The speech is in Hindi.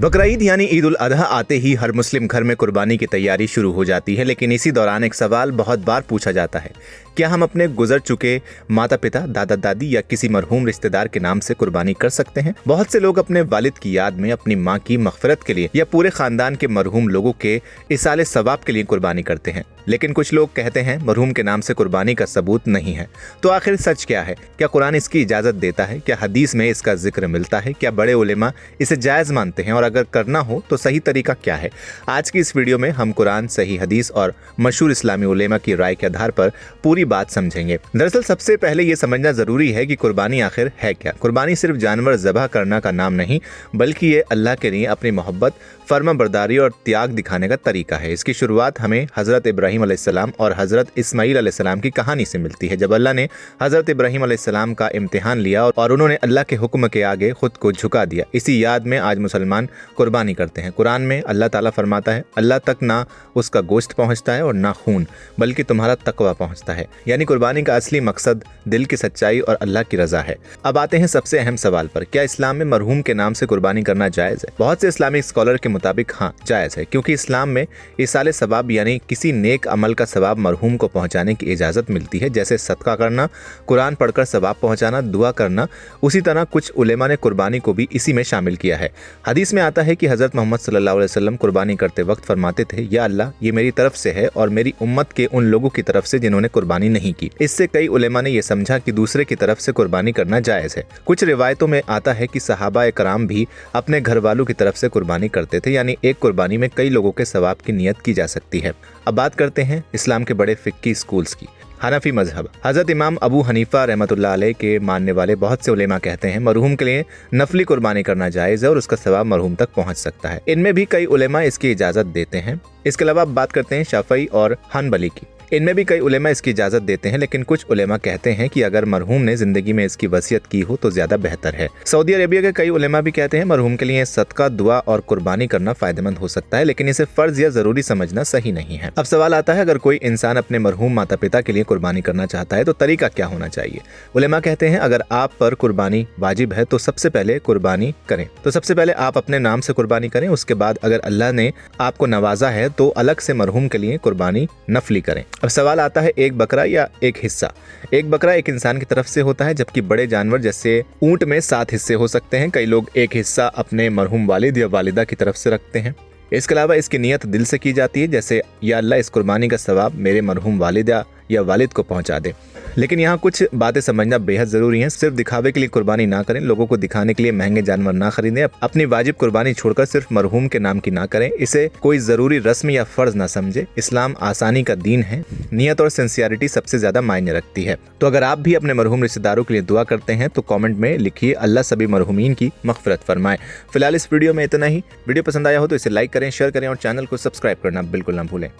बकरा ईद यानी ईद उल अजहा आते ही हर मुस्लिम घर में कुर्बानी की तैयारी शुरू हो जाती है। लेकिन इसी दौरान एक सवाल बहुत बार पूछा जाता है, क्या हम अपने गुजर चुके माता पिता, दादा दादी या किसी मरहूम रिश्तेदार के नाम से कुर्बानी कर सकते हैं? बहुत से लोग अपने वालिद की याद में, अपनी माँ की मग़फ़िरत के लिए या पूरे खानदान के मरहूम लोगों के इसाले सवाब के लिए कुर्बानी करते हैं। लेकिन कुछ लोग कहते हैं मरहूम के नाम से कुर्बानी का सबूत नहीं है। तो आखिर सच क्या है? क्या कुरान इसकी इजाज़त देता है? क्या हदीस में इसका जिक्र मिलता है? क्या बड़े उलेमा इसे जायज़ मानते हैं? और अगर करना हो तो सही तरीका क्या है? आज की इस वीडियो में हम कुरान, सही हदीस और मशहूर इस्लामी उलेमा की राय के आधार पर पूरी बात समझेंगे। दरअसल सबसे पहले ये समझना जरूरी है कि कुर्बानी आखिर है क्या। कुर्बानी सिर्फ जानवर ज़बह करना का नाम नहीं, बल्कि ये अल्लाह के लिए अपनी मोहब्बत, फर्मा बरदारी और त्याग दिखाने का तरीका है। इसकी शुरुआत हमें हज़रत इब्राहीम अलैहिस्सलाम और हज़रत इस्माईल अलैहिस्सलाम की कहानी से मिलती है। जब अल्लाह ने हज़रत इब्राहीम अलैहिस्सलाम का इम्तिहान लिया और उन्होंने अल्लाह के हुक्म के आगे खुद को झुका दिया, इसी याद में आज मुसलमान कुर्बानी करते हैं। कुरान में अल्लाह ताला फरमाता है, अल्लाह तक ना उसका गोश्त पहुँचता है और ना खून, बल्कि तुम्हारा तकवा पहुँचता है। यानी कुर्बानी का असली मकसद दिल की सच्चाई और अल्लाह की रज़ा है। अब आते हैं सबसे अहम सवाल पर, क्या इस्लाम में मरहूम के नाम से कुर्बानी करना जायज़ है? बहुत से इस्लामिक स्कॉलर के मुताबिक हाँ, जायज़ है, क्योंकि इस्लाम में इसाले सवाब यानी किसी नेक अमल का सवाब मरहूम को पहुंचाने की इजाज़त मिलती है, जैसे सदका करना, कुरान पढ़कर सवाब पहुंचाना, दुआ करना। उसी तरह कुछ उलेमा ने कुर्बानी को भी इसी में शामिल किया है। हदीस में आता है कि हज़रत मोहम्मद सल्लल्लाहु अलैहि वसल्लम कुर्बानी करते वक्त फरमाते थे, या अल्लाह, ये मेरी तरफ से है और मेरी उम्मत के उन लोगों की तरफ से जिन्होंने कुर्बानी नहीं की। इससे कई उलेमा ने यह समझा कि दूसरे की तरफ से कुर्बानी करना जायज़ है। कुछ रिवायतों में आता है कि सहाबा कराम भी अपने घर वालों की तरफ से कुर्बानी करते थे, यानी एक कुर्बानी में कई लोगों के सवाब की नियत की जा सकती है। अब बात करते हैं इस्लाम के बड़े फिक्की स्कूल्स की। हनफी मजहब। हज़रत इमाम अबू हनीफा रहमतुल्लाह अलैह के मानने वाले बहुत से उलेमा कहते हैं मरहूम के लिए नफली कुर्बानी करना जायज़ है और उसका सवाब मरहूम तक पहुंच सकता है। इनमें भी कई उलेमा इसकी इजाज़त देते हैं। इसके अलावा बात करते हैं शाफई और हनबली की। इनमें भी कई उलेमा इसकी इजाज़त देते हैं, लेकिन कुछ उलेमा कहते हैं कि अगर मरहूम ने ज़िंदगी में इसकी वसीयत की हो तो ज़्यादा बेहतर है। सऊदी अरेबिया के कई उलेमा भी कहते हैं मरहूम के लिए सदका, दुआ और कुर्बानी करना फ़ायदेमंद हो सकता है, लेकिन इसे फ़र्ज़ या ज़रूरी समझना सही नहीं है। अब सवाल आता है, अगर कोई इंसान अपने मरहूम माता पिता के लिए कुर्बानी करना चाहता है तो तरीका क्या होना चाहिए? उलेमा कहते हैं अगर आप पर कुर्बानी वाजिब है तो सबसे पहले कुर्बानी करें। तो सबसे पहले आप अपने नाम से कुर्बानी करें। उसके बाद अगर अल्लाह ने आपको नवाजा है तो अलग से मरहूम के लिए कुर्बानी नफली करें। अब सवाल आता है, एक बकरा या एक हिस्सा? एक बकरा एक इंसान की तरफ से होता है, जबकि बड़े जानवर जैसे ऊंट में 7 हिस्से हो सकते हैं। कई लोग एक हिस्सा अपने मरहूम वालिद या वालिदा की तरफ से रखते हैं। इसके अलावा इसकी नियत दिल से की जाती है, जैसे या अल्लाह, इस कुर्बानी का सवाब मेरे मरहूम वालिदा या वालिद को पहुंचा दे। लेकिन यहाँ कुछ बातें समझना बेहद ज़रूरी हैं। सिर्फ दिखावे के लिए कुर्बानी ना करें, लोगों को दिखाने के लिए महंगे जानवर ना खरीदें, अपनी वाजिब कुर्बानी छोड़कर सिर्फ मरहूम के नाम की ना करें। इसे कोई ज़रूरी रस्म या फ़र्ज़ ना समझे। इस्लाम आसानी का दीन है। नियत और सिंसियरिटी सबसे ज़्यादा मायने रखती है। तो अगर आप भी अपने मरहूम रिश्तेदारों के लिए दुआ करते हैं तो कॉमेंट में लिखिए, अल्लाह सभी मरहूमीन की मग़फ़िरत फरमाए। फिलहाल इस वीडियो में इतना ही। वीडियो पसंद आया हो तो इसे लाइक करें, शेयर करें और चैनल को सब्सक्राइब करना बिल्कुल ना भूलें।